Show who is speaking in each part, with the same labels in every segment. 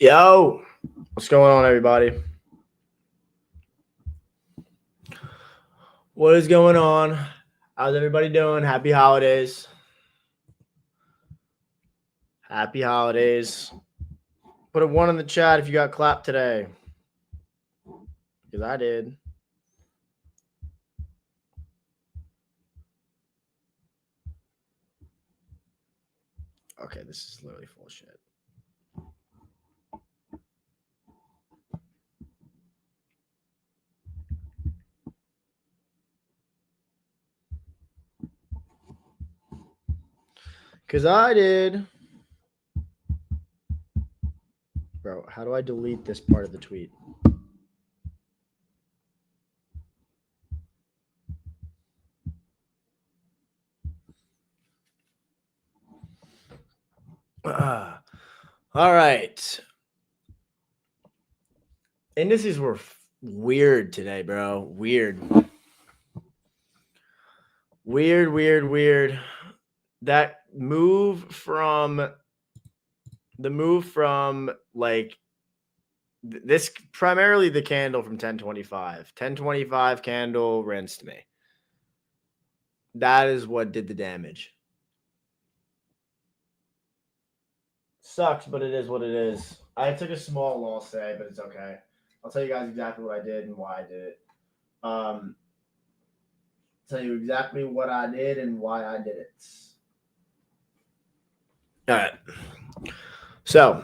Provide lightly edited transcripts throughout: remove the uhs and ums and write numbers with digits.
Speaker 1: Yo, what's going on, everybody? What is going on? How's everybody doing? Happy holidays. Happy holidays. Put a 1 in the chat if you got clapped today. Because I did. Okay, this is literally full of shit. Because I did. Bro, how do I delete this part of the tweet? All right. Indices were weird today, bro. Weird. That move from like this, primarily the candle from 1025 candle rinsed me. That is what did the damage. Sucks, but it is what it is. I took a small loss today, but it's okay. I'll tell you guys exactly what I did and why I did it. Tell you exactly what I did and why I did it. All right. So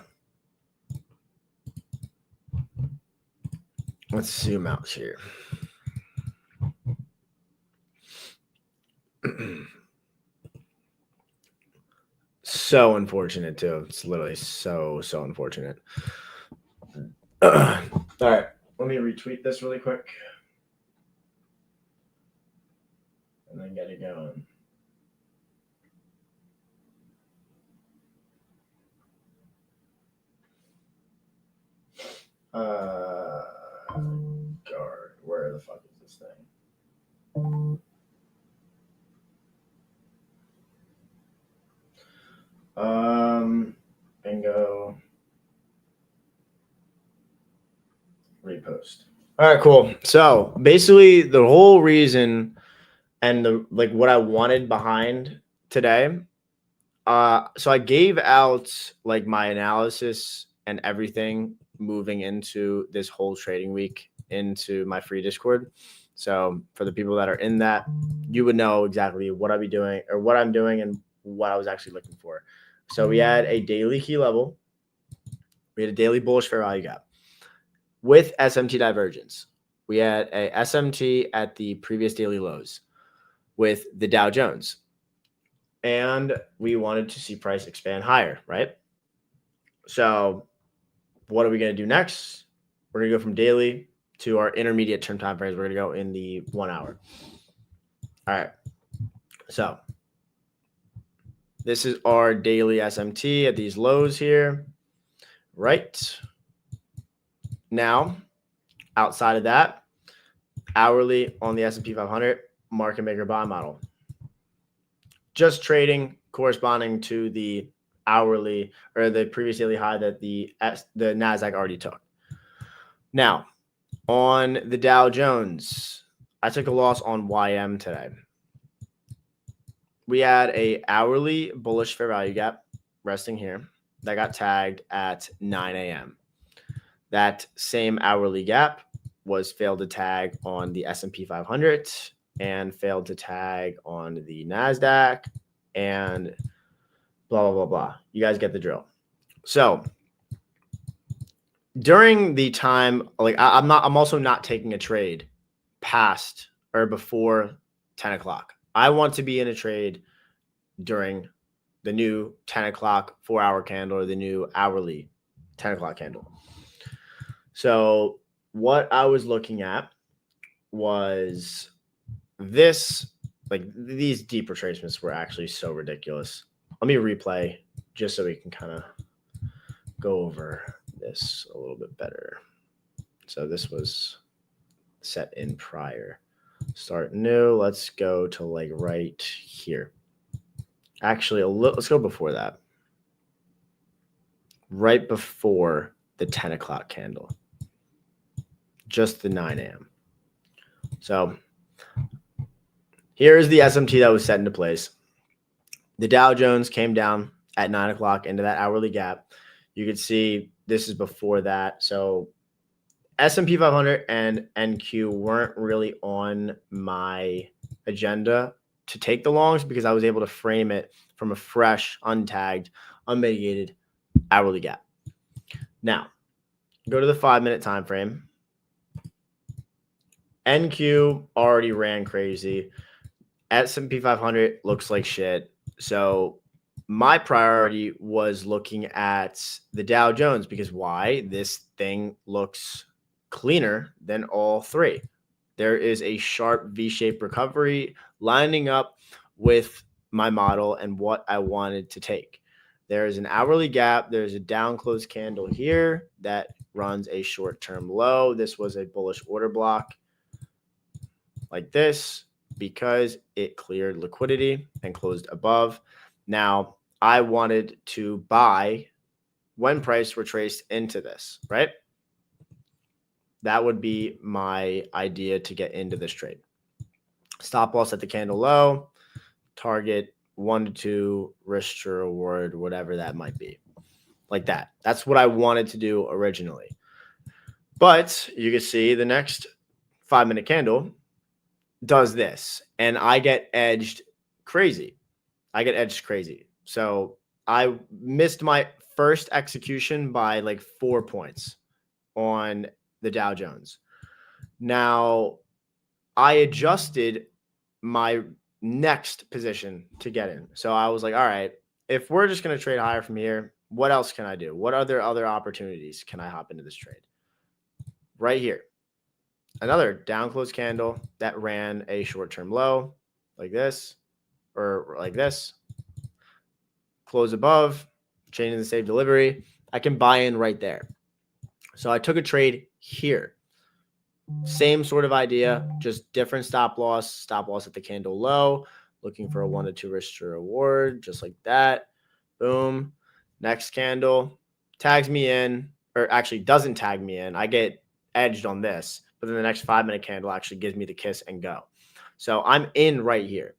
Speaker 1: let's zoom out here. So unfortunate too. It's literally so unfortunate. All right, let me retweet this really quick and then get it going. Guard, where the fuck is this thing? Bingo. Repost. All right, cool. So basically the whole reason and what I wanted behind today, so I gave out like my analysis and everything moving into this whole trading week into my free Discord. So for the people that are in that, you would know exactly what I'd be doing or what I'm doing and what I was actually looking for. So we had a daily key level. We had a daily bullish fair value gap with SMT divergence. We had a SMT at the previous daily lows with the Dow Jones. And we wanted to see price expand higher, right? So what are we going to do next? We're going to go from daily to our intermediate term time frames. We're going to go in the 1 hour. All right. So this is our daily SMT at these lows here, right? Now, outside of that, hourly on the S&P 500 market maker buy model. Just trading corresponding to the hourly or the previous daily high that the NASDAQ already took. Now, on the Dow Jones, I took a loss on YM today. We had a hourly bullish fair value gap resting here that got tagged at 9 a.m. That same hourly gap was failed to tag on the S&P 500 and failed to tag on the NASDAQ and blah, blah, blah, blah. You guys get the drill. So during the time, like I'm also not taking a trade past or before 10 o'clock. I want to be in a trade during the new 10 o'clock 4-hour candle or the new hourly 10 o'clock candle. So what I was looking at was this, like these deep retracements were actually so ridiculous. Let me replay just so we can kind of go over this a little bit better. So this was set in prior. Start new. Let's go to like right here. Actually, let's go before that. Right before the 10 o'clock candle, just the 9 a.m. So here is the SMT that was set into place. The Dow Jones came down at 9 o'clock into that hourly gap. You could see this is before that. So S&P 500 and NQ weren't really on my agenda to take the longs because I was able to frame it from a fresh, untagged, unmitigated hourly gap. Now, go to the 5-minute time frame. NQ already ran crazy. S&P 500 looks like shit. So my priority was looking at the Dow Jones because why? This thing looks cleaner than all three. There is a sharp V-shaped recovery lining up with my model and what I wanted to take. There is an hourly gap. There's a down close candle here that runs a short-term low. This was a bullish order block like this because it cleared liquidity and closed above. Now, I wanted to buy when price retraced into this, right? That would be my idea to get into this trade. Stop loss at the candle low, target 1 to 2, risk to reward, whatever that might be. Like that. That's what I wanted to do originally. But you can see the next 5-minute candle does this, and I get edged crazy. So I missed my first execution by like 4 points on the Dow Jones. Now, I adjusted my next position to get in. So I was like, all right, if we're just going to trade higher from here, what else can I do? What other opportunities can I hop into this trade? Right here. Another down close candle that ran a short-term low like this or like this. Close above, changing the save delivery. I can buy in right there. So I took a trade here. Same sort of idea, just different stop loss at the candle low, looking for a 1 to 2 risk to reward, just like that. Boom. Next candle tags me in, or actually doesn't tag me in. I get edged on this, but then the next 5-minute candle actually gives me the kiss and go. So I'm in right here.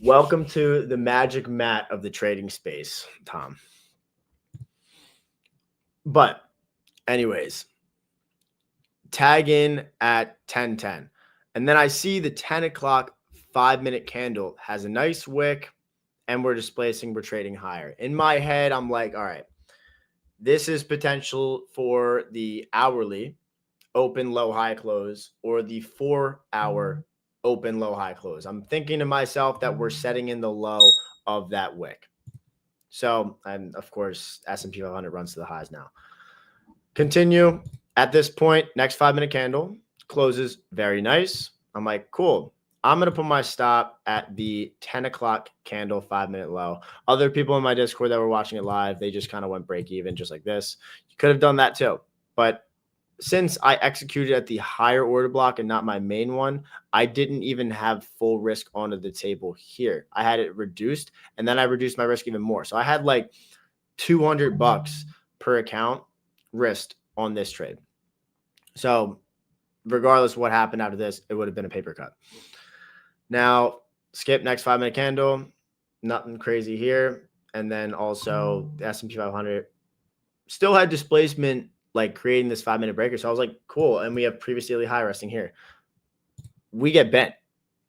Speaker 1: Welcome to the magic mat of the trading space, Tom. But anyways, tag in at 10:10. And then I see the 10 o'clock 5-minute candle has a nice wick and we're trading higher. In my head, I'm like, all right, this is potential for the hourly open, low, high close or the 4-hour open, low, high close. I'm thinking to myself that we're setting in the low of that wick. So, and of course, S&P 500 runs to the highs now. Continue. At this point, next 5-minute candle closes very nice. I'm like, cool. I'm going to put my stop at the 10 o'clock candle 5-minute low. Other people in my Discord that were watching it live, they just kind of went break even just like this. You could have done that too. But since I executed at the higher order block and not my main one, I didn't even have full risk onto the table here. I had it reduced, and then I reduced my risk even more. So I had like $200 per account risked on this trade. So regardless what happened after this, it would have been a paper cut. Now, skip next 5-minute candle. Nothing crazy here. And then also the S&P 500 still had displacement, like creating this 5-minute breaker. So I was like, cool. And we have previous daily high resting here. We get bent.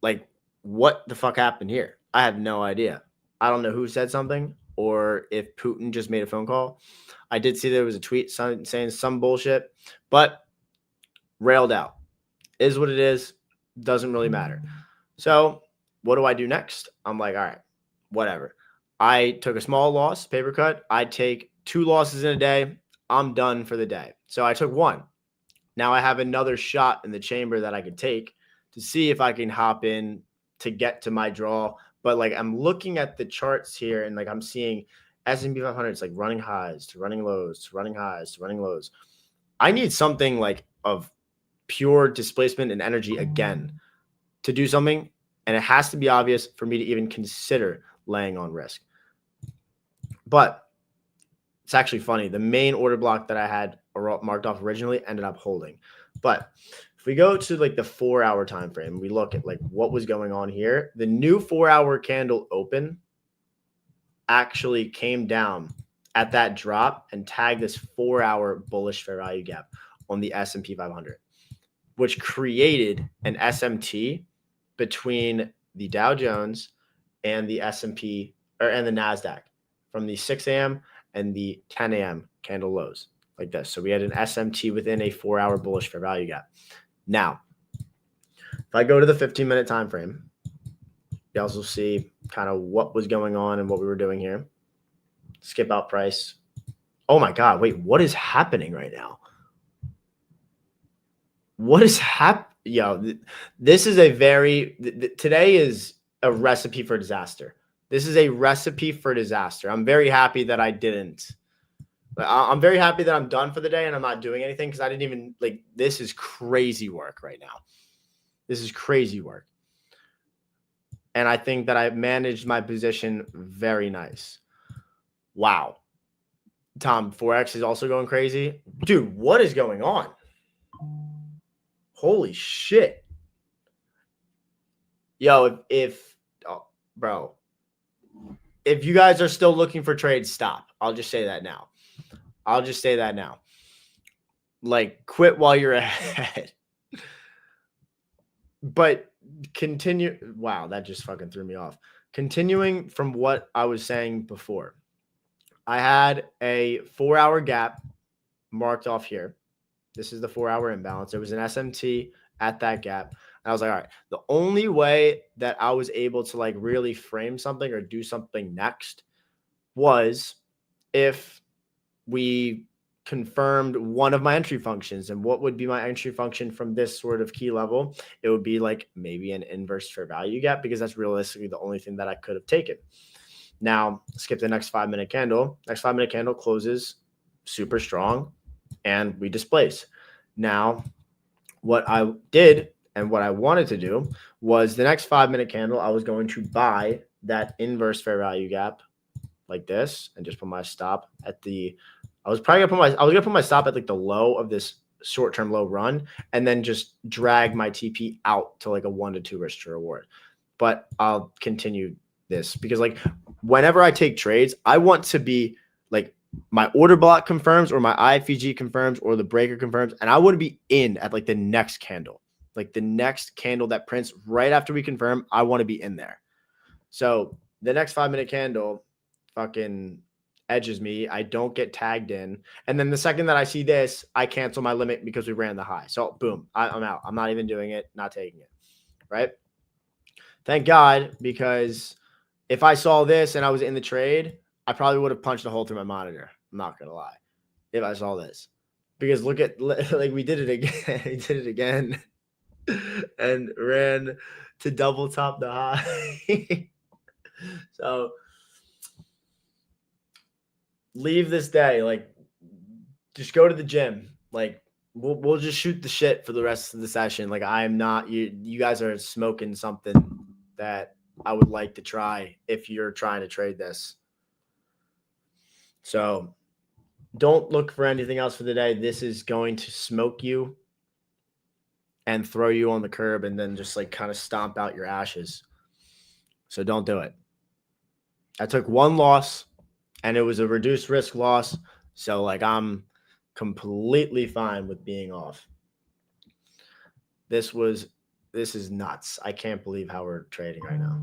Speaker 1: Like, what the fuck happened here? I have no idea. I don't know who said something or if Putin just made a phone call. I did see there was a tweet saying some bullshit, but railed out. Is what it is. Doesn't really matter. So what do I do next? I'm like, all right, whatever. I took a small loss, paper cut. I take 2 losses in a day. I'm done for the day. So I took 1. Now I have another shot in the chamber that I could take to see if I can hop in to get to my draw. But like I'm looking at the charts here and like I'm seeing S&P 500, it's like running highs to running lows to running highs to running lows. I need something like of pure displacement and energy again to do something. And it has to be obvious for me to even consider laying on risk. But It's actually funny. The main order block that I had marked off originally ended up holding. But if we go to like the 4-hour time frame, we look at like what was going on here. The new 4-hour candle open actually came down at that drop and tagged this 4-hour bullish fair value gap on the S&P 500, which created an SMT between the Dow Jones and the S&P and the NASDAQ from the 6 a.m. and the 10 a.m. candle lows like this. So we had an SMT within a 4-hour bullish fair value gap. Now, if I go to the 15-minute time frame, you also see kind of what was going on and what we were doing here. Skip out price. Oh my God, wait, what is happening right now? What is happening? Yo, this is a today is a recipe for disaster. This is a recipe for disaster. I'm very happy that I didn't. I'm very happy that I'm done for the day and I'm not doing anything because I didn't even this is crazy work right now. This is crazy work. And I think that I managed my position very nice. Wow. Tom, forex is also going crazy. Dude, what is going on? Holy shit. Yo, bro, if you guys are still looking for trades, stop. I'll just say that now. Like, quit while you're ahead. But continue. Wow, that just fucking threw me off. Continuing from what I was saying before, I had a 4-hour gap marked off here. This is the 4-hour imbalance. There was an SMT at that gap. And I was like, all right, the only way that I was able to like really frame something or do something next was if we confirmed one of my entry functions. And what would be my entry function from this sort of key level? It would be like maybe an inverse fair value gap because that's realistically the only thing that I could have taken. Now, skip the next 5-minute candle. Next 5-minute candle closes super strong and we displace. Now, what I did and what I wanted to do was the next 5-minute candle, I was going to buy that inverse fair value gap like this and just put my stop at I was gonna put my stop at like the low of this short-term low run and then just drag my TP out to like a 1 to 2 risk to reward. But I'll continue this because like whenever I take trades, I want to be like my order block confirms or my IFEG confirms or the breaker confirms. And I want to be in at like the next candle, like the next candle that prints right after we confirm. I want to be in there. So the next 5-minute candle fucking edges me. I don't get tagged in. And then the second that I see this, I cancel my limit because we ran the high. So boom, I'm out. I'm not even doing it, not taking it. Right. Thank God, because if I saw this and I was in the trade, I probably would have punched a hole through my monitor. I'm not going to lie. If I saw this, because look at, like we did it again. We did it again and ran to double top the high. So leave this day, like just go to the gym. Like we'll just shoot the shit for the rest of the session. Like I'm not, you guys are smoking something that I would like to try if you're trying to trade this. So don't look for anything else for the day. This is going to smoke you and throw you on the curb and then just like kind of stomp out your ashes. So don't do it. I took one loss and it was a reduced risk loss. So like I'm completely fine with being off. This is nuts. I can't believe how we're trading right now.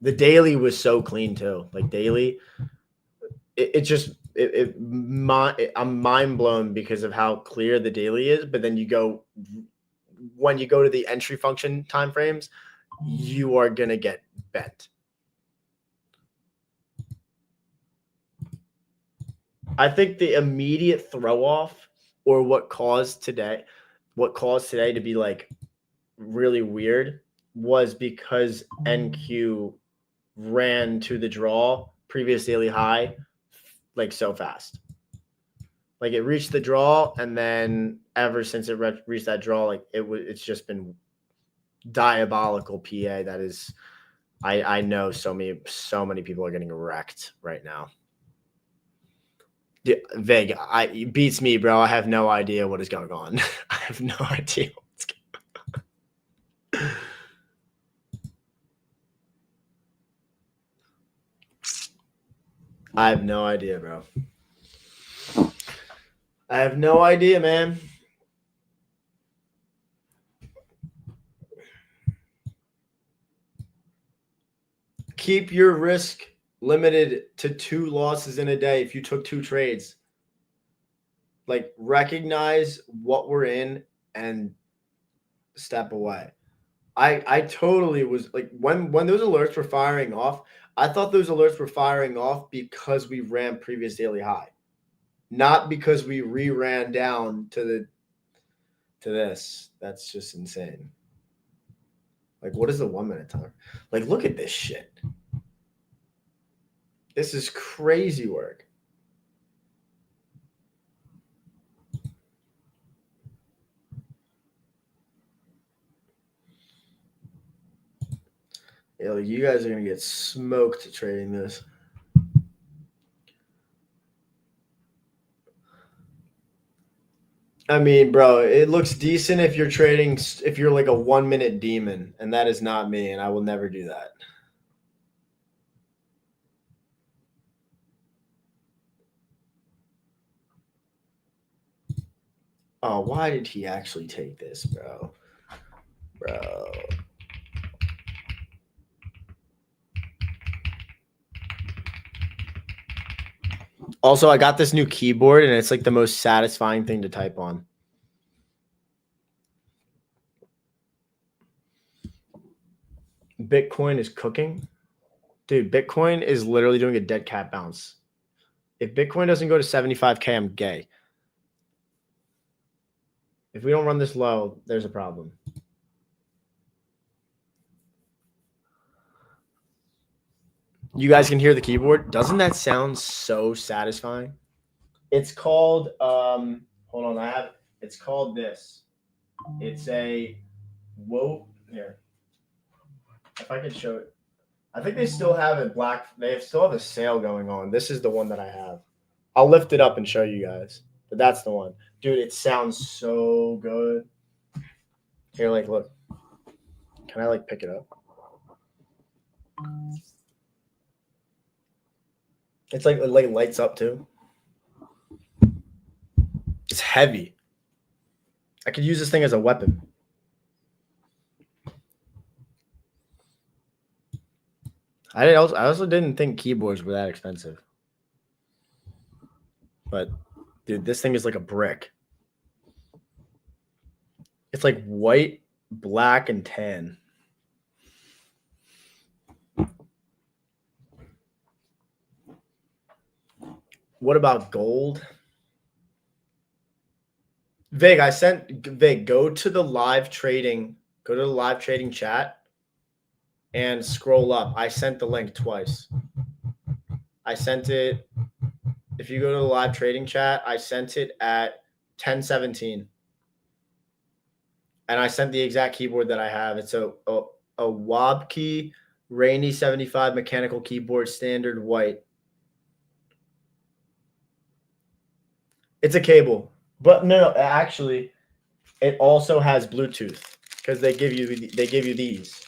Speaker 1: The daily was so clean too. Like daily, I'm mind blown because of how clear the daily is. But then when you go to the entry function timeframes, you are gonna get bent. I think the immediate throw off or what caused today to be like really weird was because NQ ran to the draw previous daily high like so fast. Like it reached the draw and then ever since it reached that draw, like it's just been diabolical PA that is I know so many people are getting wrecked right now. Vig, it beats me, bro. I have no idea what is going on. I have no idea what's going on. I have no idea, bro. I have no idea, man. Keep your risk limited to 2 losses in a day if you took 2 trades. Like, recognize what we're in and step away. I totally was like, when those alerts were firing off, I thought those alerts were firing off because we ran previous daily high, not because we re-ran down to this. That's just insane. Like, what is the 1 minute timer? Like, look at this shit. This is crazy work. Yeah, like, you guys are gonna get smoked trading this. I mean, bro, it looks decent if you're trading, if you're like a 1 minute demon, and that is not me, and I will never do that. Oh, why did he actually take this, bro? Bro. Also, I got this new keyboard, and it's like the most satisfying thing to type on. Bitcoin is cooking. Dude, Bitcoin is literally doing a dead cat bounce. If Bitcoin doesn't go to 75K, I'm gay. If we don't run this low, there's a problem. You guys can hear the keyboard. Doesn't that sound so satisfying? It's called hold on, it's called this. It's a here. If I could show it. I think they still have it black. They still have a sale going on. This is the one that I have. I'll lift it up and show you guys. But that's the one. Dude, it sounds so good. Here, like, look. Can I, like, pick it up? It's like, it like lights up too. It's heavy. I could use this thing as a weapon. I also didn't think keyboards were that expensive. But, dude, this thing is like a brick. It's like white, black, and tan. What about gold? Vig, go to the live trading chat and scroll up. I sent the link twice. I sent it. If you go to the live trading chat, I sent it at 10:17. And I sent the exact keyboard that I have. It's a Wabkey Rainy 75 mechanical keyboard, standard white. It's a cable. But no, actually, it also has Bluetooth because they give you these.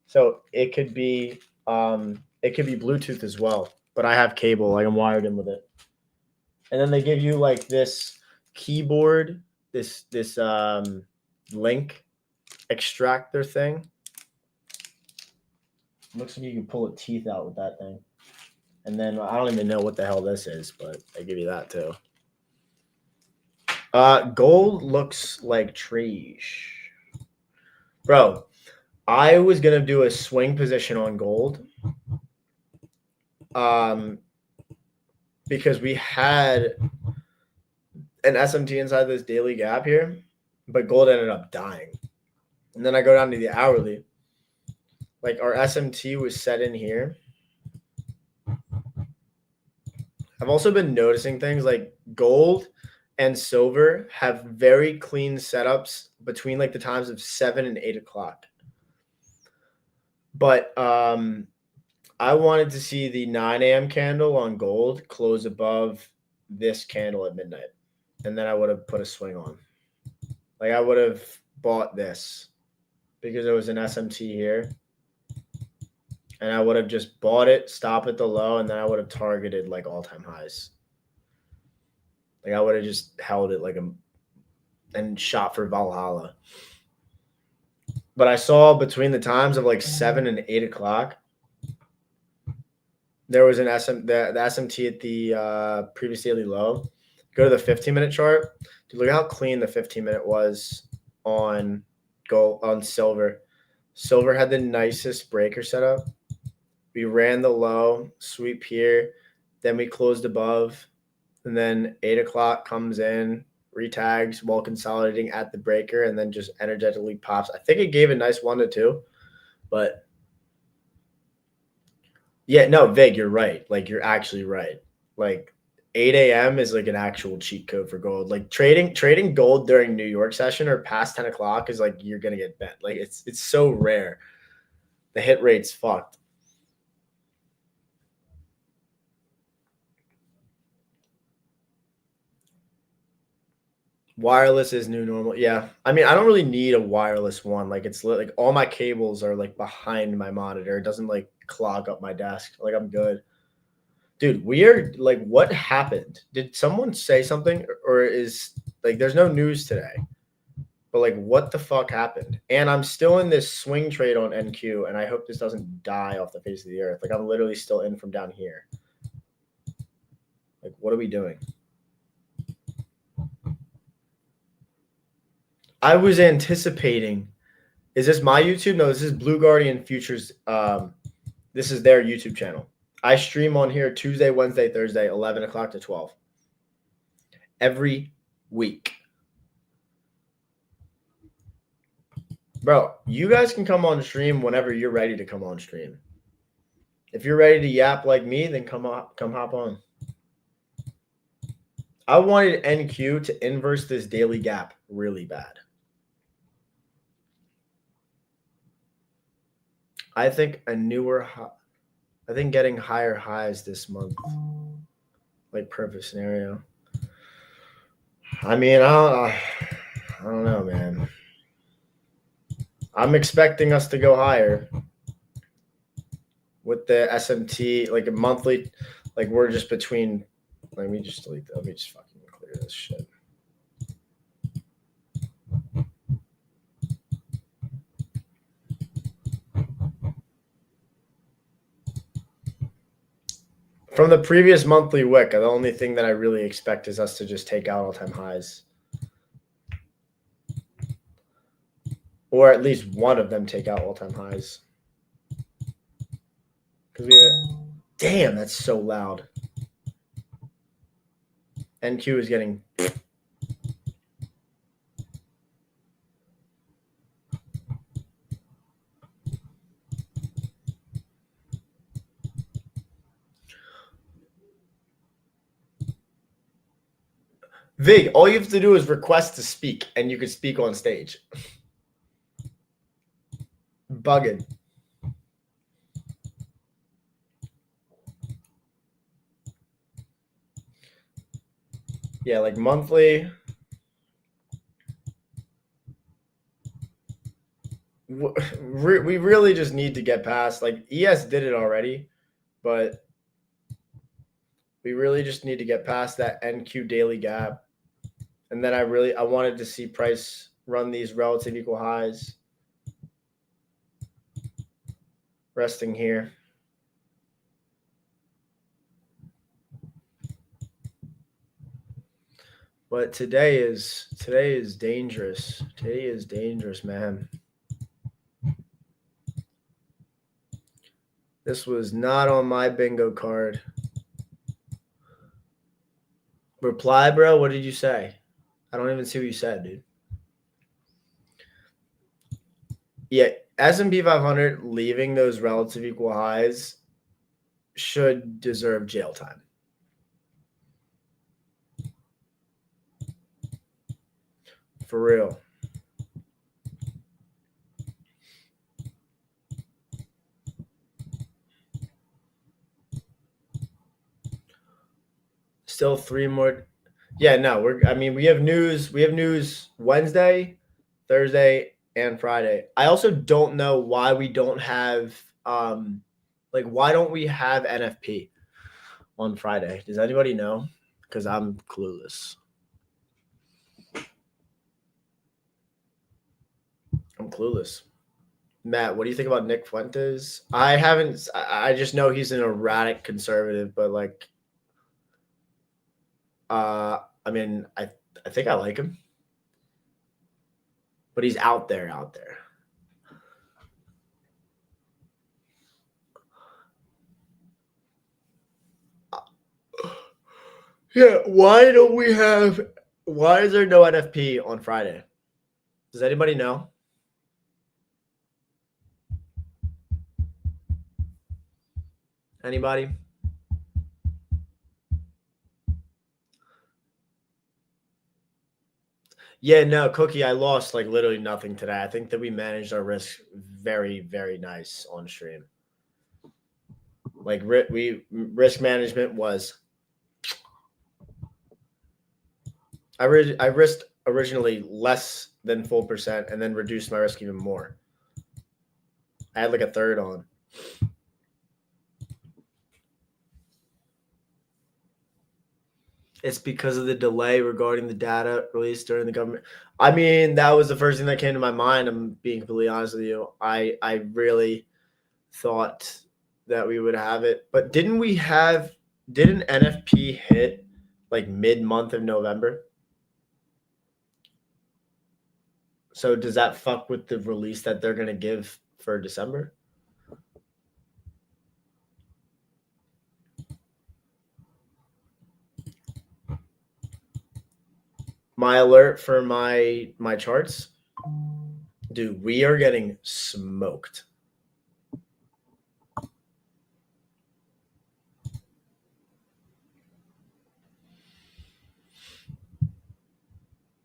Speaker 1: So it could be Bluetooth as well. But I have cable, like I'm wired in with it. And then they give you like this keyboard, this link extractor thing. Looks like you can pull a teeth out with that thing. And then I don't even know what the hell this is, but they give you that too. Gold looks like trees. Bro, I was gonna do a swing position on gold. Because we had an SMT inside this daily gap here, but gold ended up dying. And then I go down to the hourly. Like our SMT was set in here. I've also been noticing things like gold and silver have very clean setups between like the times of 7 and 8 o'clock. But I wanted to see the 9 a.m. candle on gold close above this candle at midnight. And then I would have put a swing on. Like I would have bought this because it was an SMT here. And I would have just bought it, stop at the low, and then I would have targeted like all-time highs. Like I would have just held it and shot for Valhalla. But I saw between the times of like 7 and 8 o'clock, there was the SMT at the previous daily low. Go to the 15-minute chart. Dude, look how clean the 15-minute was on gold, on silver. Silver had the nicest breaker setup. We ran the low, sweep here, then we closed above, and then 8 o'clock comes in, retags while consolidating at the breaker, and then just energetically pops. I think it gave a nice 1 to 2, but yeah, no, Vig, you're right. Like you're actually right. Like 8 a.m. is like an actual cheat code for gold. Like trading gold during New York session or past 10 o'clock is like you're gonna get bent. Like it's so rare. The hit rate's fucked. Wireless is new normal. Yeah. I mean, I don't really need a wireless one. Like it's like all my cables are like behind my monitor. It doesn't like clog up my desk. Like I'm good. Dude, weird. Like what happened? Did someone say something or is like there's no news today? But like what the fuck happened? And I'm still in this swing trade on NQ and I hope this doesn't die off the face of the earth. Like I'm literally still in from down here. Like what are we doing? I was anticipating. Is this my YouTube? No, this is Blue Guardian Futures. This is their YouTube channel. I stream on here Tuesday, Wednesday, Thursday, 11 o'clock to 12. Every week. Bro, you guys can come on stream whenever you're ready to come on stream. If you're ready to yap like me, then come hop on. I wanted NQ to inverse this daily gap really bad. I think I think getting higher highs this month, like perfect scenario. I mean, I don't know, man. I'm expecting us to go higher with the SMT, like a monthly, like we're just between. Let me just delete that. Let me just fucking clear this shit. From the previous monthly wick, the only thing that I really expect is us to just take out all-time highs. Or at least one of them take out all-time highs. Damn, that's so loud. NQ is getting... Vig, all you have to do is request to speak, and you can speak on stage. Bugging. Yeah, like monthly. We really just need to get past, like ES did it already, but we really just need to get past that NQ daily gap. And then I wanted to see price run these relative equal highs. Resting here. But today is dangerous. Today is dangerous, man. This was not on my bingo card. Reply, bro. What did you say? I don't even see what you said, dude. Yeah, S&P 500 leaving those relative equal highs should deserve jail time. For real. Still 3 more. Yeah, no, we have news. We have news Wednesday, Thursday, and Friday. I also don't know why we don't have why don't we have NFP on Friday? Does anybody know? Because I'm clueless. I'm clueless. Matt, what do you think about Nick Fuentes? I just know he's an erratic conservative, but I think I like him. But he's out there. Yeah, why is there no NFP on Friday? Does anybody know? Anybody? Yeah, no, Cookie, I lost literally nothing today. I think that we managed our risk very, very nice on stream. Risk management was. I risked originally less than full percent and then reduced my risk even more. I had a third on. It's because of the delay regarding the data released during the government. I mean, that was the first thing that came to my mind. I'm being completely honest with you. I really thought that we would have it, but didn't NFP hit mid-month of November? So does that fuck with the release that they're gonna give for December? My alert for my charts, dude, we are getting smoked.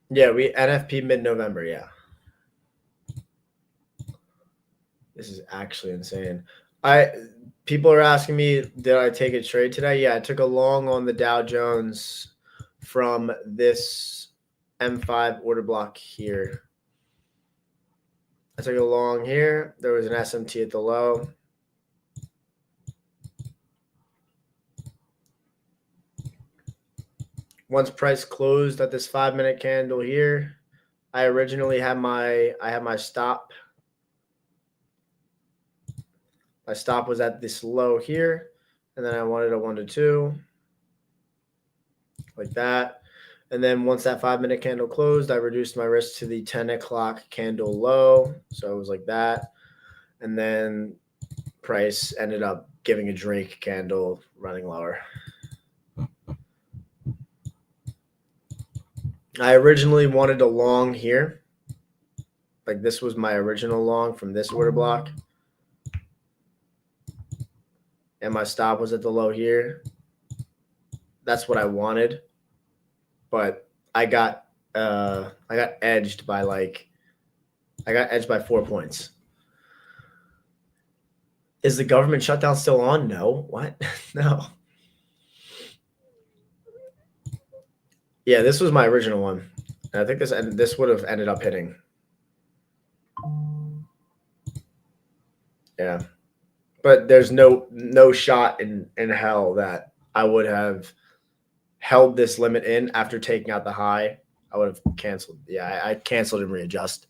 Speaker 1: Yeah, we NFP mid-November. Yeah, this is actually insane. People are asking me, did I take a trade today? Yeah, I took a long on the Dow Jones from this M5 order block here. I took a long here. There was an SMT at the low. Once price closed at this 5-minute candle here, I originally had my stop. My stop was at this low here, and then I wanted a 1 to 2 like that. And then once that 5-minute candle closed, I reduced my risk to the 10 o'clock candle low. So it was like that. And then price ended up giving a Drake candle running lower. I originally wanted a long here. This was my original long from this order block. And my stop was at the low here. That's what I wanted. But I got edged by 4 points. Is the government shutdown still on? No. What? No. Yeah, this was my original one. And I think this would have ended up hitting. Yeah. But there's no shot in hell that I would have held this limit in after taking out the high. I would have canceled. Yeah, I canceled and readjusted.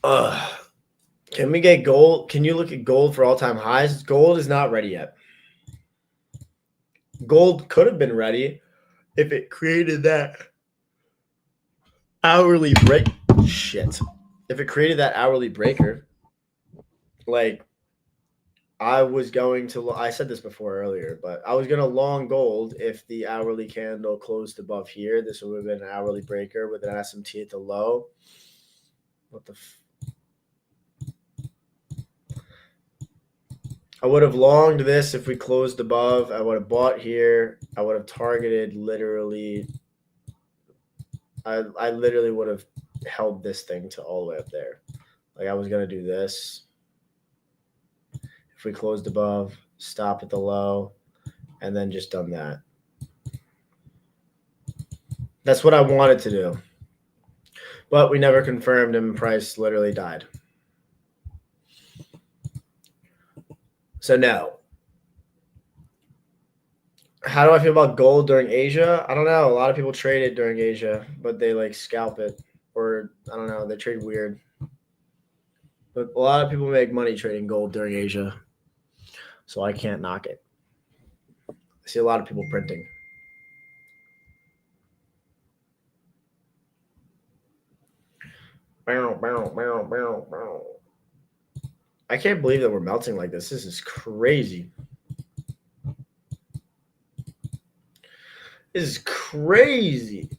Speaker 1: Can we get gold? Can you look at gold for all-time highs? Gold is not ready yet. Gold could have been ready if it created that hourly break. Shit. If it created that hourly breaker, I said this before earlier, but I was going to long gold if the hourly candle closed above here. This would have been an hourly breaker with an SMT at the low. What the I would have longed this if we closed above. I would have bought here. I would have targeted literally. I literally would have held this thing to all the way up there. I was going to do this. If we closed above, stop at the low, and then just done that. That's what I wanted to do. But we never confirmed and price literally died. So no. How do I feel about gold during Asia? I don't know. A lot of people trade it during Asia, but they like scalp it. Or I don't know, they trade weird. But a lot of people make money trading gold during Asia. So I can't knock it. I see a lot of people printing. I can't believe that we're melting like this. This is crazy. This is crazy.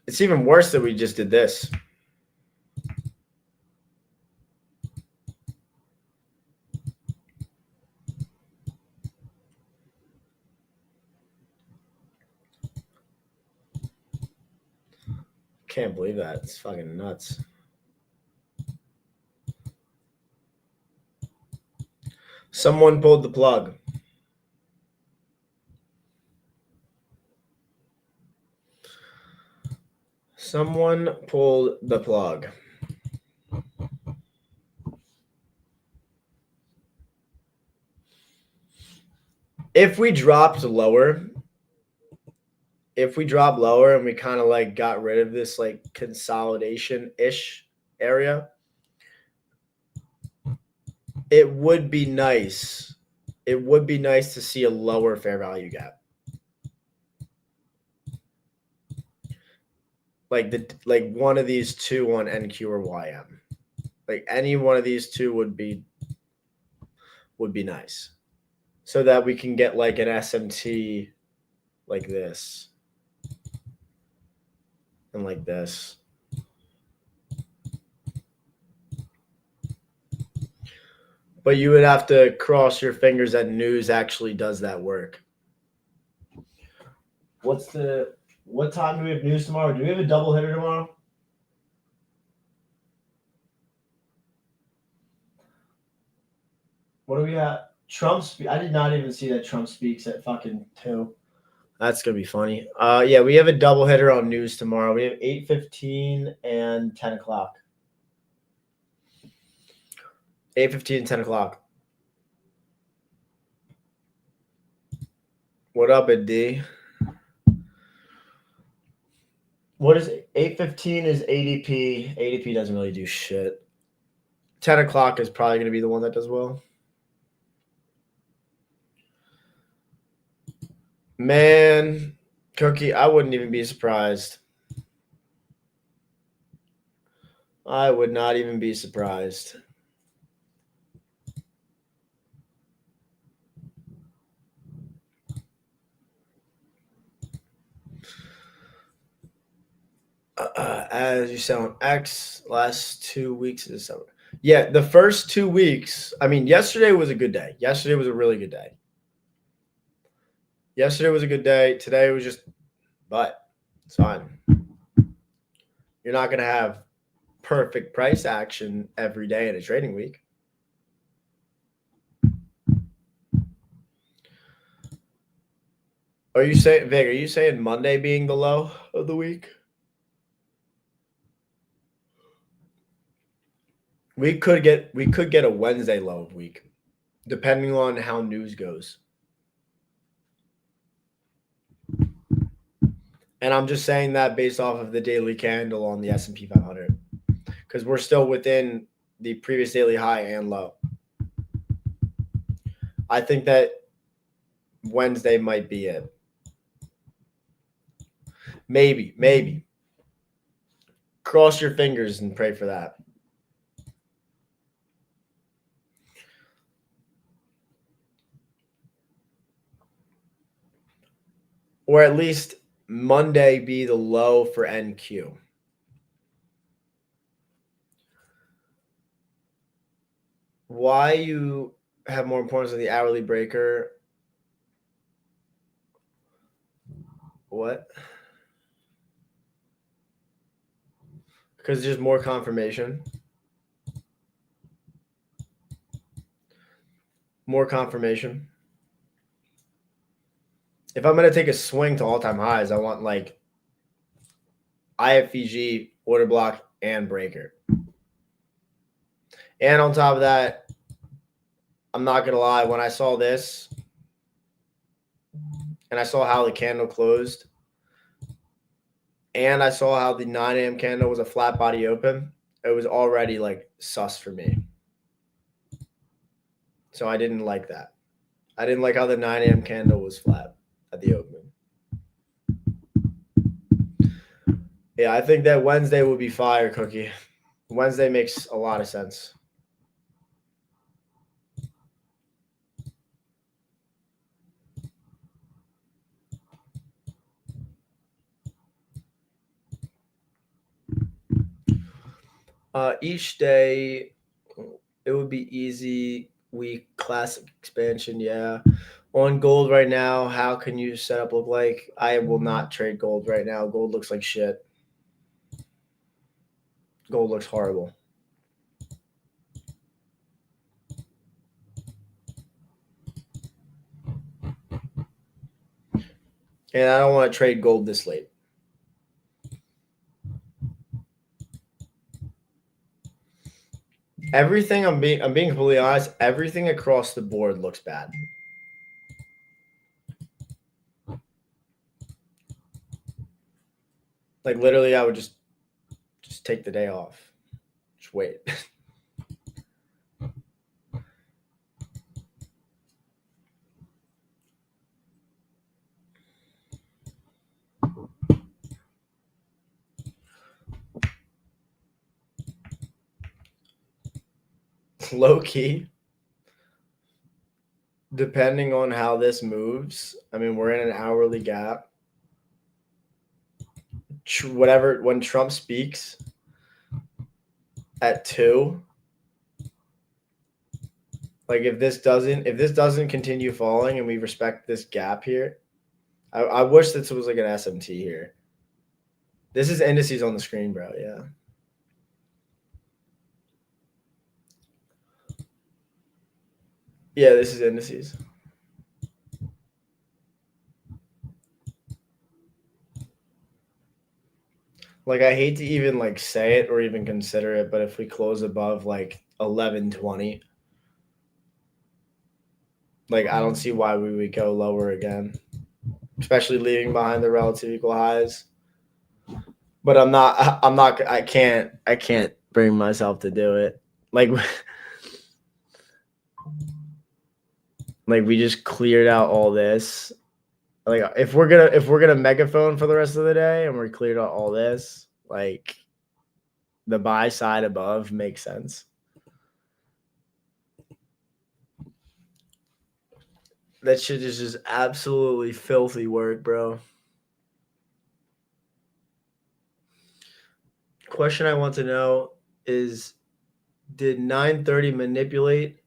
Speaker 1: It's even worse that we just did this. Can't believe that. It's fucking nuts. Someone pulled the plug. Someone pulled the plug. If we dropped lower, and we kind of like got rid of this like consolidation-ish area, it would be nice. It would be nice to see a lower fair value gap. Like one of these two on NQ or YM. Like any one of these two would be nice. So that we can get like an SMT like this. And like this. But you would have to cross your fingers that news actually does that work. What time do we have news tomorrow? Do we have a double hitter tomorrow? What do we got? I did not even see that Trump speaks at fucking 2. That's gonna be funny. Yeah, we have a double hitter on news tomorrow. We have 8:15 and 10 o'clock. 8:15 and 10 o'clock. What up, D? What is 8:15 is ADP. ADP doesn't really do shit. 10 o'clock is probably going to be the one that does well. Man, Cookie, I wouldn't even be surprised. I would not even be surprised. As you said on X, last 2 weeks of December. Yeah, the first 2 weeks. I mean, yesterday was a good day. Yesterday was a really good day. Yesterday was a good day. Today was just, but it's fine. You're not going to have perfect price action every day in a trading week. Are you saying Monday being the low of the week? We could get a Wednesday low of week, depending on how news goes. And I'm just saying that based off of the daily candle on the S&P 500, because we're still within the previous daily high and low. I think that Wednesday might be it. Maybe. Cross your fingers and pray for that. Or at least Monday be the low for NQ. Why you have more importance than the hourly breaker? What? Because there's more confirmation. More confirmation. If I'm going to take a swing to all-time highs, I want like IFVG, order block, and breaker. And on top of that, I'm not going to lie, when I saw this and I saw how the candle closed and I saw how the 9 a.m. candle was a flat body open, it was already like sus for me. So I didn't like that. I didn't like how the 9 a.m. candle was flat at the opening. Yeah, I think that Wednesday will be fire, Cookie. Wednesday makes a lot of sense. Each day, it would be easy. Week classic expansion, yeah. On gold right now, how can you setup look like? I will not trade gold right now. Gold looks like shit. Gold looks horrible. And I don't want to trade gold this late. Everything I'm being completely honest, everything across the board looks bad. Like literally I would just take the day off. Just wait. Low key, depending on how this moves, I mean, we're in an hourly gap. Whatever, when Trump speaks at 2, like if this doesn't continue falling and we respect this gap here, I wish this was like an SMT here. This is indices on the screen, bro. Yeah. Yeah, this is indices. Like I hate to even like say it or even consider it, but if we close above like 1120, like I don't see why we would go lower again, especially leaving behind the relative equal highs. But I can't bring myself to do it. Like like we just cleared out all this. Like if we're gonna megaphone for the rest of the day and we cleared out all this, like the buy side above makes sense. That shit is just absolutely filthy work, bro. Question I want to know is, did 930 manipulate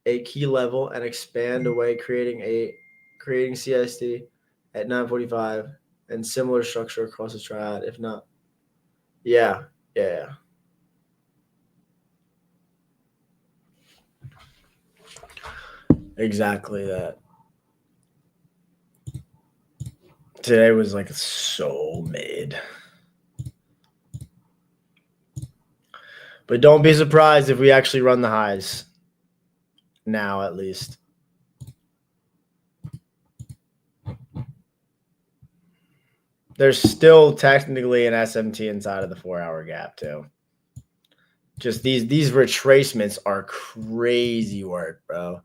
Speaker 1: a key level and expand away, creating CST at 945 and similar structure across the triad? If not, yeah. Exactly that. Today was like so mid. But don't be surprised if we actually run the highs. Now, at least. There's still technically an SMT inside of the 4-hour gap, too. Just these retracements are crazy work, bro.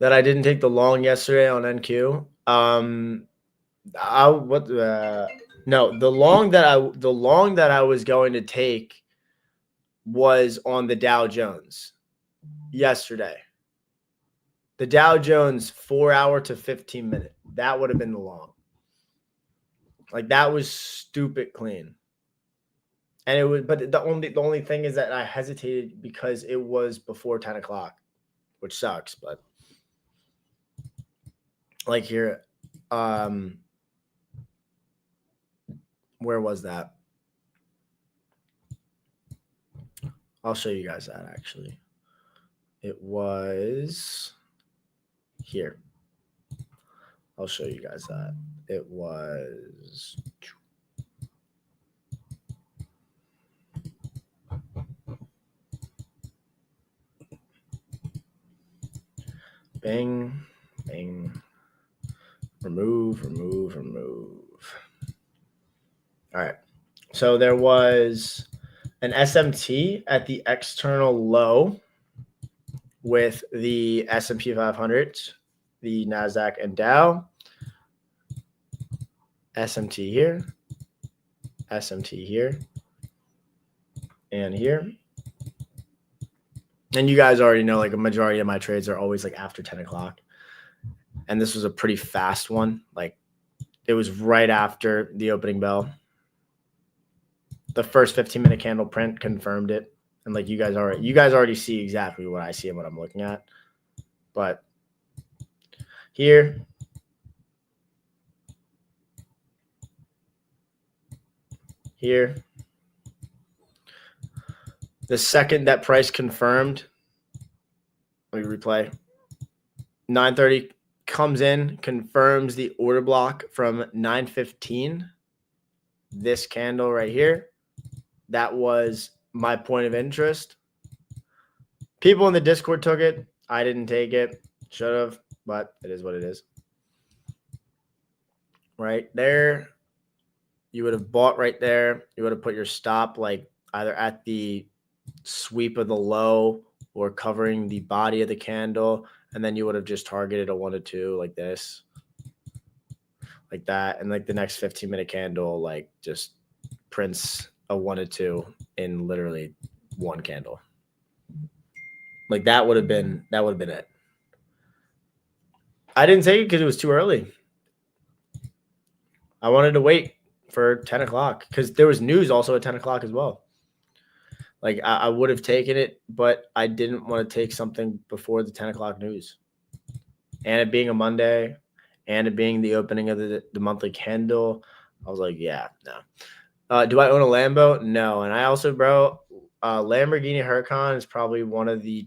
Speaker 1: That I didn't take the long yesterday on NQ. No, the long that I was going to take was on the Dow Jones yesterday. The Dow Jones 4-hour to 15-minute. That would have been the long. Like that was stupid clean. And it was, but the only thing is that I hesitated because it was before 10 o'clock, which sucks, but like here, where was that? I'll show you guys that actually. It was here. I'll show you guys that. It was bang, bang, remove. All right. So there was an SMT at the external low with the S&P 500, the NASDAQ and Dow. SMT here, SMT here, and here. And you guys already know, like a majority of my trades are always like after 10 o'clock. And this was a pretty fast one. Like it was right after the opening bell. The first 15-minute candle print confirmed it. And like you guys already see exactly what I see and what I'm looking at. But here, the second that price confirmed, let me replay. 9:30 comes in, confirms the order block from 9:15. This candle right here. That was my point of interest. People in the Discord took it. I didn't take it. Should have, but it is what it is. Right there. You would have bought right there. You would have put your stop like either at the sweep of the low or covering the body of the candle. And then you would have just targeted a 1 to 2 like this. Like that. And like the next 15-minute candle, like just prints a 1 to 2 in literally one candle. Like that would have been it. I didn't take it because it was too early. I wanted to wait for 10 o'clock because there was news also at 10 o'clock as well. Like I would have taken it, but I didn't want to take something before the 10 o'clock news. And it being a Monday and it being the opening of the monthly candle, I was like, yeah, no. Do I own a Lambo? No. And I also, bro, Lamborghini Huracan is probably one of the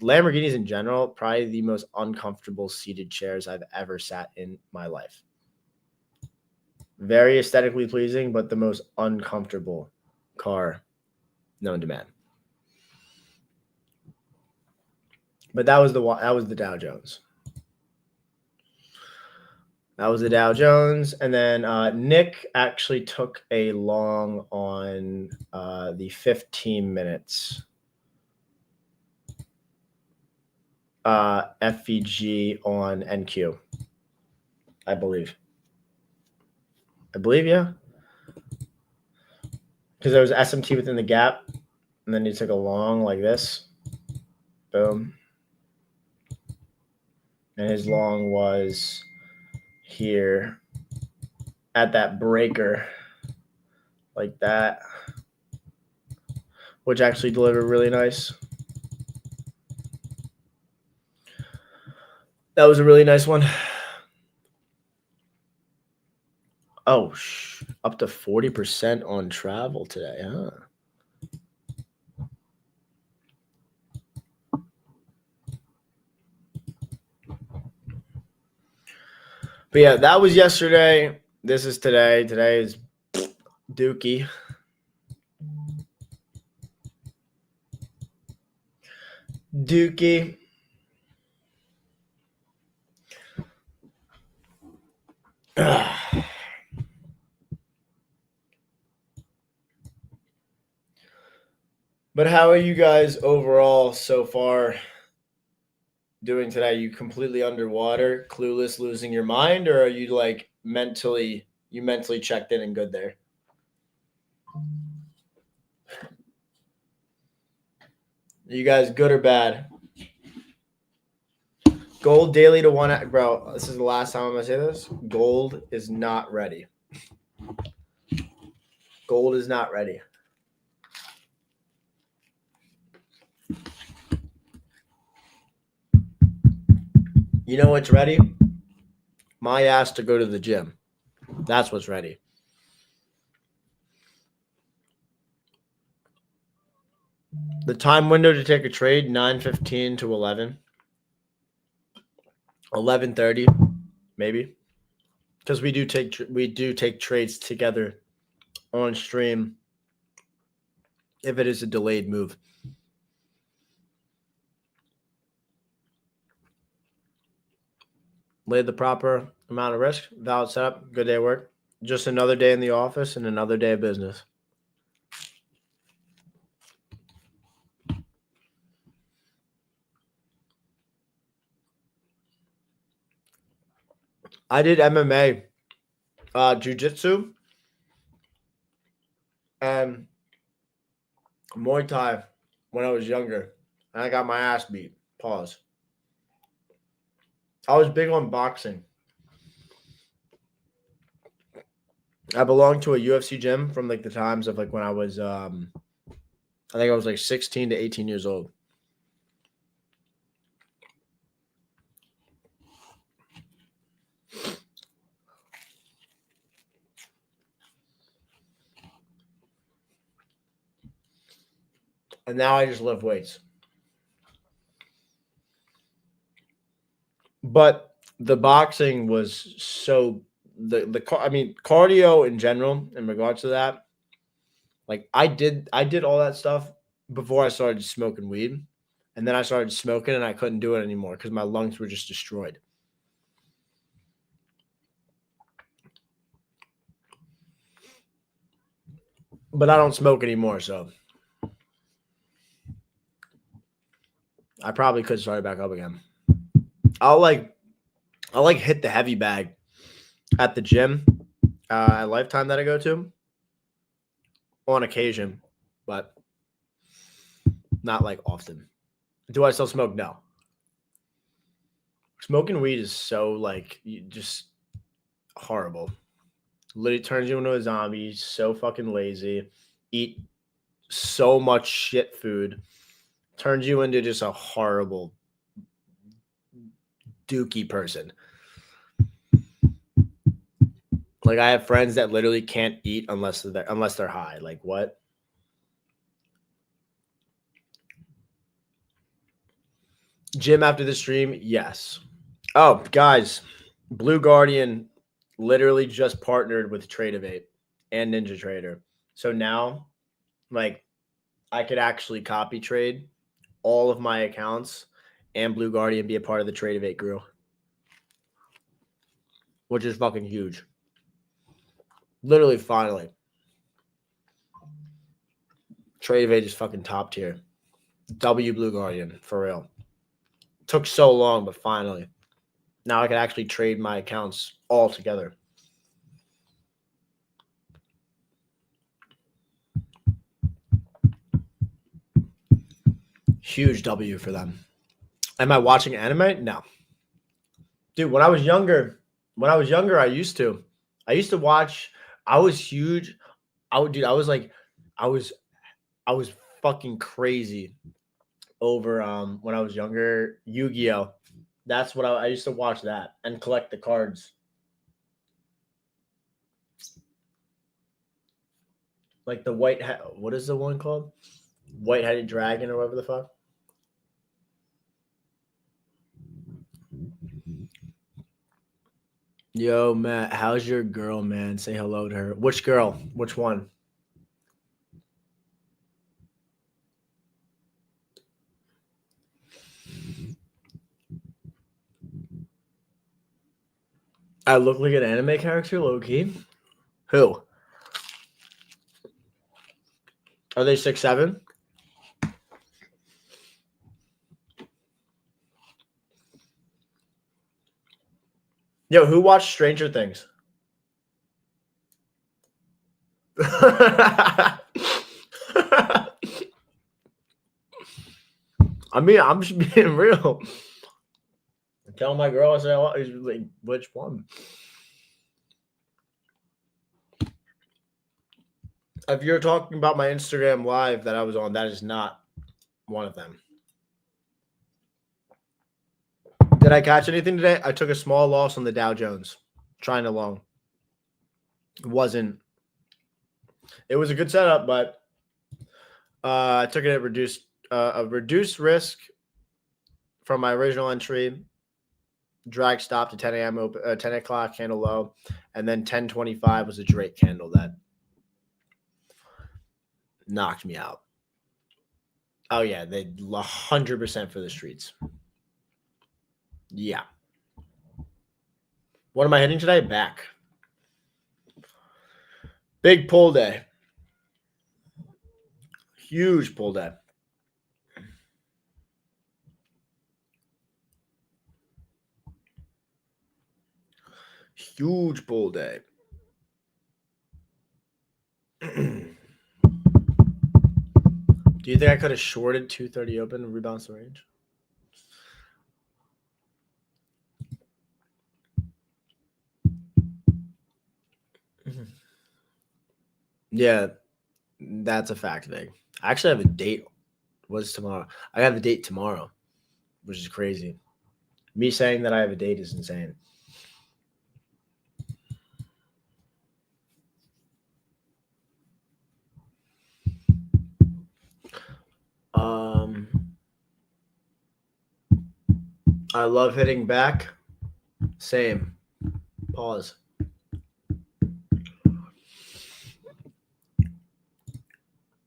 Speaker 1: Lamborghinis in general, probably the most uncomfortable seated chairs I've ever sat in my life. Very aesthetically pleasing, but the most uncomfortable car known to man. But that was the Dow Jones. That was the Dow Jones. And then Nick actually took a long on the 15 minutes. FVG on NQ, I believe. Yeah. Because there was SMT within the gap, and then he took a long like this. Boom. And his long was here at that breaker like that, which actually delivered really nice. That was a really nice one. Oh, up to 40% on travel today, huh? But yeah, that was yesterday. This is today. Today is Dookie. But how are you guys overall so far doing today? You completely underwater, clueless, losing your mind, or are you like mentally checked in and good there? Are you guys good or bad? Gold daily to 1, bro. This is the last time I'm gonna say this. Gold is not ready. Gold is not ready. You know what's ready? My ass to go to the gym. That's what's ready. The time window to take a trade, 9:15 to 11:30, maybe. Because we do take trades together on stream if it is a delayed move. Laid the proper amount of risk, valid setup, good day of work. Just another day in the office and another day of business. I did MMA, jiu-jitsu, and Muay Thai when I was younger, and I got my ass beat. Pause. I was big on boxing. I belonged to a UFC gym from like the times of like when I was, I think I was like 16 to 18 years old. And now I just lift weights. But the boxing was so cardio in general in regards to that. Like I did all that stuff before I started smoking weed, and then I started smoking and I couldn't do it anymore because my lungs were just destroyed. But I don't smoke anymore, so I probably could start back up again. I'll hit the heavy bag at the gym at Lifetime that I go to on occasion, but not like often. Do I still smoke? No. Smoking weed is so like just horrible. Literally turns you into a zombie. So fucking lazy. Eat so much shit food. Turns you into just a horrible dookie person. Like I have friends that literally can't eat unless they're high. Like what? Gym after the stream? Yes. Oh, guys, Blue Guardian literally just partnered with Tradeovate and Ninja Trader. So now, like, I could actually copy trade all of my accounts and Blue Guardian be a part of the Tradeovate crew, which is fucking huge. Literally, finally. Tradeovate is fucking top tier. W Blue Guardian, for real. Took so long, but finally. Now I can actually trade my accounts all together. Huge W for them. Am I watching anime? No. Dude, when I was younger, I used to watch. I was huge. I was fucking crazy over when I was younger. Yu-Gi-Oh. That's what I used to watch that and collect the cards. Like the what is the one called? White-headed dragon or whatever the fuck. Yo, Matt, how's your girl, man? Say hello to her. Which girl? Which one? I look like an anime character, low key. Who? Are they 6'7"? Yo, who watched Stranger Things? I mean, I'm just being real. Tell my girl, I say, like, which one? If you're talking about my Instagram live that I was on, that is not one of them. Did I catch anything today? I took a small loss on the Dow Jones, trying to long. It was a good setup, but I took it at reduced a reduced risk from my original entry. Drag stop to 10 a.m. 10 o'clock candle low, and then 10:25 was a Drake candle that knocked me out. Oh yeah, they 100% for the streets. Yeah. What am I hitting today? Back. Big pull day. Huge pull day. Huge pull day. Do you think I could have shorted 230 open and rebounced the range? Yeah, that's a fact, Vig. I actually have a date. What's tomorrow? I have a date tomorrow, which is crazy. Me saying that I have a date is insane. I love hitting back. Same. Pause.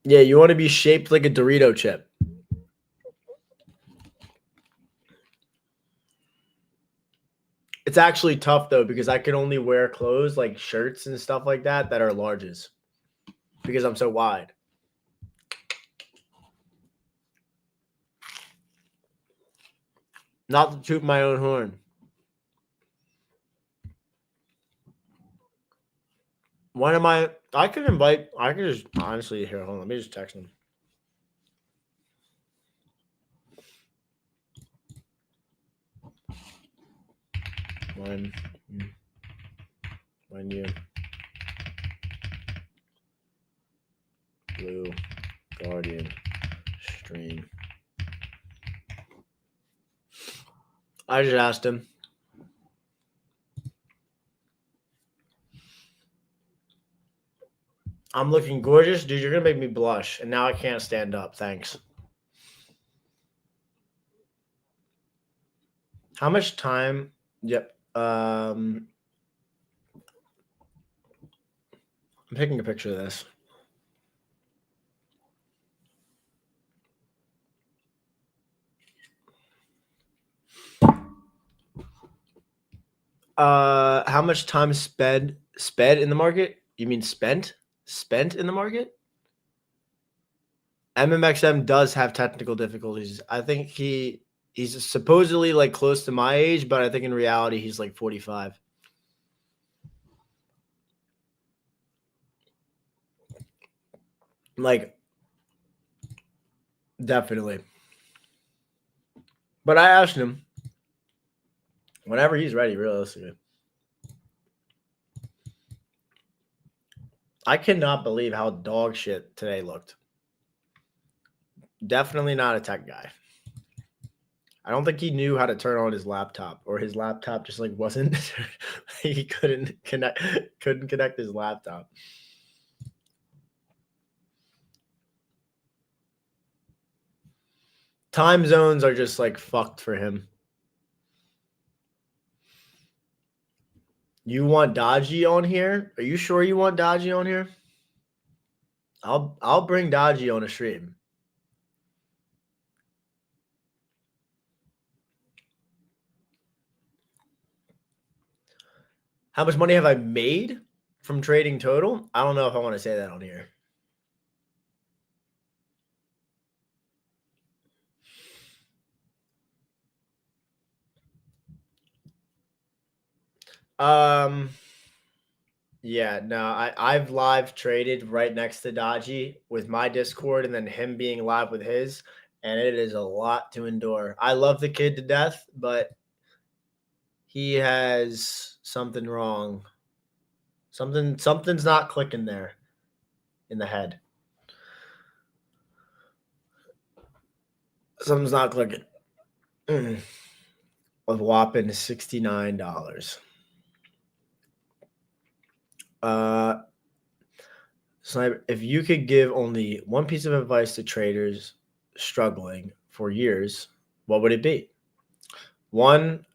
Speaker 1: Yeah, you want to be shaped like a Dorito chip. It's actually tough though because I can only wear clothes like shirts and stuff like that are larges because I'm so wide. Not to toot my own horn. When am I? I can just honestly here. Hold on. Let me just text him. When you blue Guardian stream. I just asked him. I'm looking gorgeous. Dude, you're going to make me blush. And now I can't stand up. Thanks. How much time? Yep. I'm taking a picture of this. How much time sped in the market? You mean spent in the market? MMXM does have technical difficulties. I think he's supposedly like close to my age, but I think in reality he's like 45. Like definitely. But I asked him whenever he's ready, realistically. I cannot believe how dog shit today looked. Definitely not a tech guy. I don't think he knew how to turn on his laptop, or his laptop just like wasn't. He couldn't connect his laptop. Time zones are just like fucked for him. You want Dodgy on here? Are you sure you want Dodgy on here? I'll bring Dodgy on a stream. How much money have I made from trading total? I don't know if I want to say that on here. Yeah, no, I've live traded right next to Dodgy with my Discord and then him being live with his, and it is a lot to endure. I love the kid to death, but he has something wrong. Something's not clicking there in the head. Something's not clicking. A whopping $69. Sniper, if you could give only one piece of advice to traders struggling for years, what would it be? One,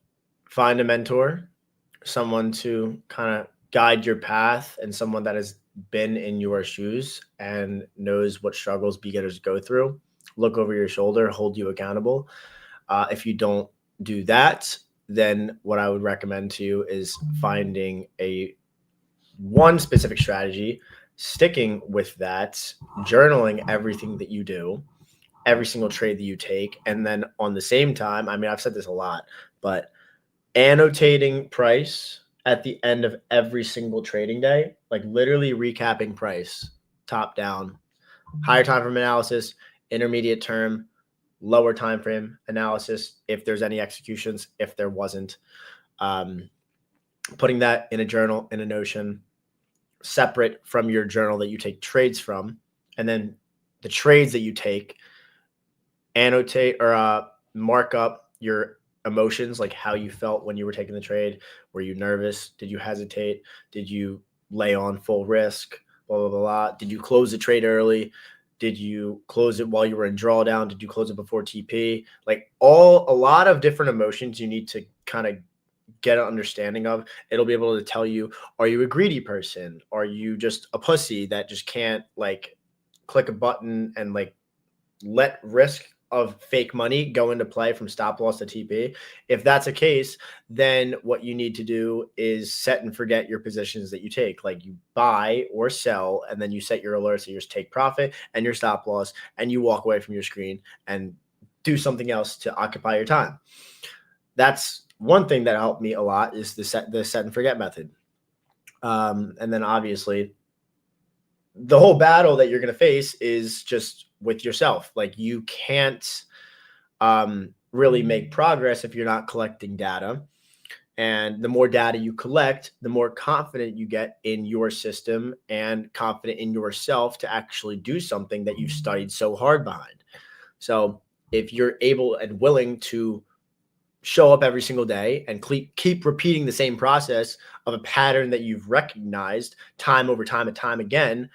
Speaker 1: find a mentor, someone to kind of guide your path, and someone that has been in your shoes and knows what struggles beginners go through. Look over your shoulder, hold you accountable. If you don't do that, then what I would recommend to you is finding one specific strategy, sticking with that, journaling everything that you do, every single trade that you take, and then on the same time, I mean, I've said this a lot, but annotating price at the end of every single trading day, like literally recapping price, top down, higher time frame analysis, intermediate term, lower time frame analysis, if there's any executions, if there wasn't, putting that in a journal, in a Notion, separate from your journal that you take trades from, and then the trades that you take, annotate or mark up your emotions, like how you felt when you were taking the trade. Were you nervous? Did you hesitate? Did you lay on full risk? Blah, blah, blah, blah. Did you close the trade early? Did you close it while you were in drawdown? Did you close it before TP? Like a lot of different emotions you need to kind of get an understanding of. It'll be able to tell you, are you a greedy person? Are you just a pussy that just can't like click a button and like let risk of fake money go into play from stop loss to TP? If that's the case, then what you need to do is set and forget your positions that you take. Like you buy or sell, and then you set your alerts, so you just take profit and your stop loss, and you walk away from your screen and do something else to occupy your time. That's one thing that helped me a lot, is the set and forget method. And then obviously the whole battle that you're going to face is just with yourself. Like you can't really make progress if you're not collecting data. And the more data you collect, the more confident you get in your system and confident in yourself to actually do something that you've studied so hard behind. So if you're able and willing to show up every single day and keep repeating the same process of a pattern that you've recognized time over time and time again,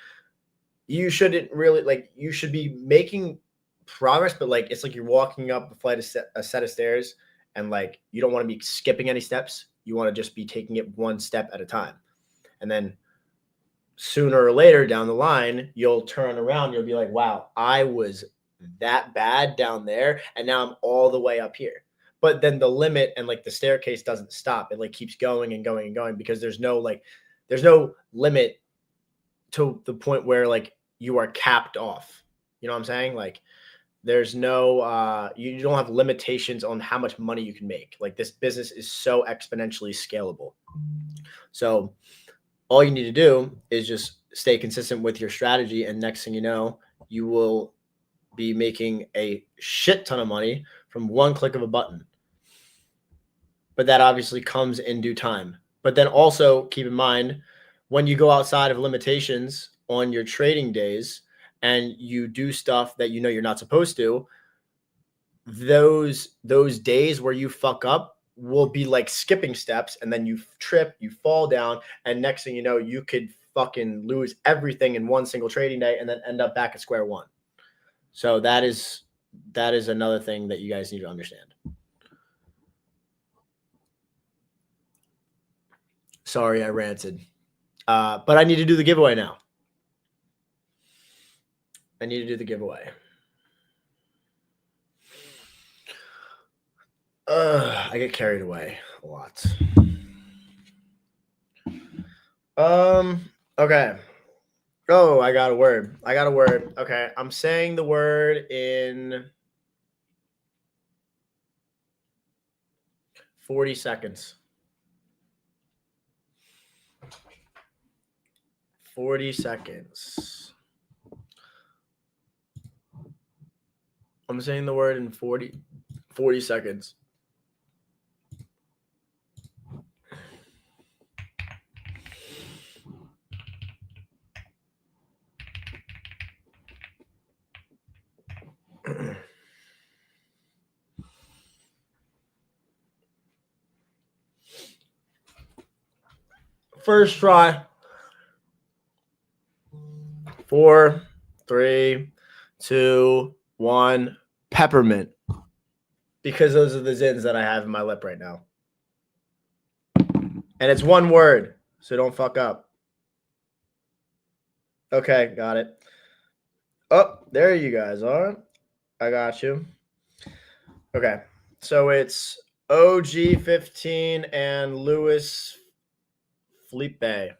Speaker 1: you shouldn't really, like, you should be making progress, but like it's like you're walking up a set of stairs, and like you don't want to be skipping any steps. You want to just be taking it one step at a time. And then sooner or later down the line, you'll turn around, you'll be like, wow, I was that bad down there, and now I'm all the way up here. But then the limit and like the staircase doesn't stop. It like keeps going and going and going, because there's no limit to the point where like you are capped off. You know what I'm saying? Like there's no you don't have limitations on how much money you can make. Like this business is so exponentially scalable. So all you need to do is just stay consistent with your strategy, and next thing you know, you will be making a shit ton of money from one click of a button. But that obviously comes in due time. But then also keep in mind, when you go outside of limitations on your trading days and you do stuff that you know you're not supposed to, those days where you fuck up will be like skipping steps, and then you trip, you fall down, and next thing you know, you could fucking lose everything in one single trading day and then end up back at square one. So that is another thing that you guys need to understand. Sorry, I ranted. But I need to do the giveaway now. I need to do the giveaway. I get carried away a lot. Okay. Oh, I got a word. Okay. I'm saying the word in 40 seconds. 40 seconds. I'm saying the word in 40 seconds. First try. 4, 3, 2, 1. peppermint. Because those are the zins that I have in my lip right now. And it's one word, so don't fuck up. Okay, got it. Oh, there you guys are. I got you. Okay, so it's OG15 and Louis Felipe.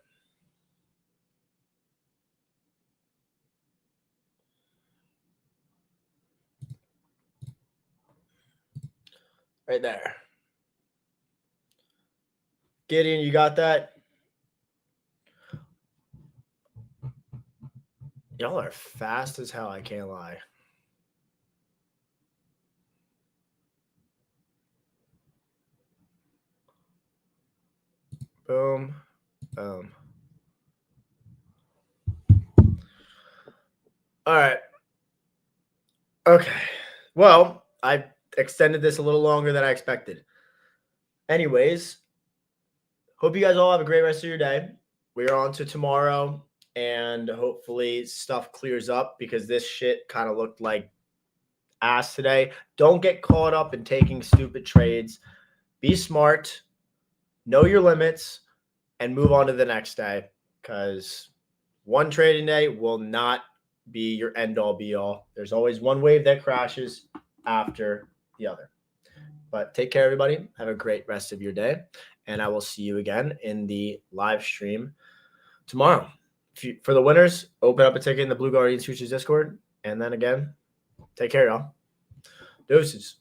Speaker 1: Right there. Gideon, you got that? Y'all are fast as hell, I can't lie. Boom. Boom. All right. Okay. Well, I extended this a little longer than I expected. Anyways, hope you guys all have a great rest of your day. We're on to tomorrow, and hopefully stuff clears up because this shit kind of looked like ass today. Don't get caught up in taking stupid trades. Be smart, know your limits, and move on to the next day because one trading day will not be your end-all be-all. There's always one wave that crashes after the other. But take care, everybody. Have a great rest of your day. And I will see you again in the live stream tomorrow. For the winners, open up a ticket in the Blue Guardians Futures Discord. And then again, take care, y'all. Deuces.